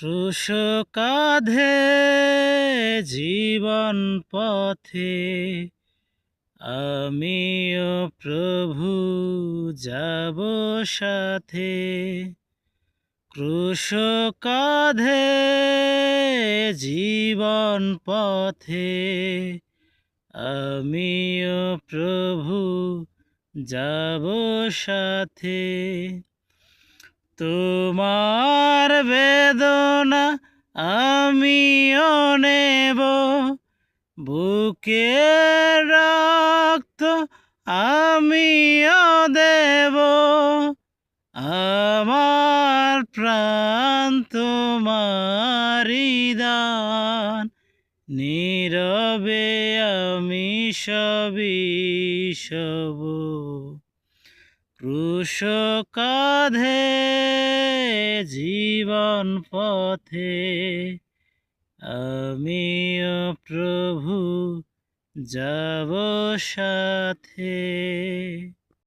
ক্রুশ কাঁধে জীবন পথে আমিও প্রভু যাব সাথে। ক্রুশ কাঁধে জীবন পথে আমিও প্রভু যাব সাথে। তোমার বেদনা আমিও নেব, বুকের রক্ত আমিও দেব। আমার প্রাণ তোমারি দান, নীরবে আমি সবই সব। ক্রুশ কাঁধে জীবন পথে আমিও প্রভু যাব সাথে।